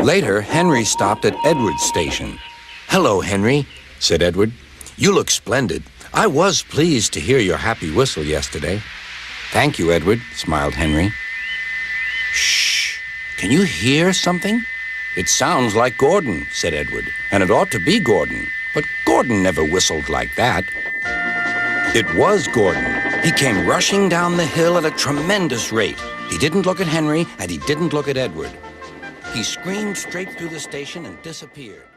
Later, Henry stopped at Edward's station. "Hello, Henry," said Edward. "You look splendid. I was pleased to hear your happy whistle yesterday." "Thank you, Edward," smiled Henry. "Shh! Can you hear something?" "It sounds like Gordon," said Edward, "and it ought to be Gordon. But Gordon never whistled like that." It was Gordon. He came rushing down the hill at a tremendous rate. He didn't look at Henry, and he didn't look at Edward. He screamed straight through the station and disappeared.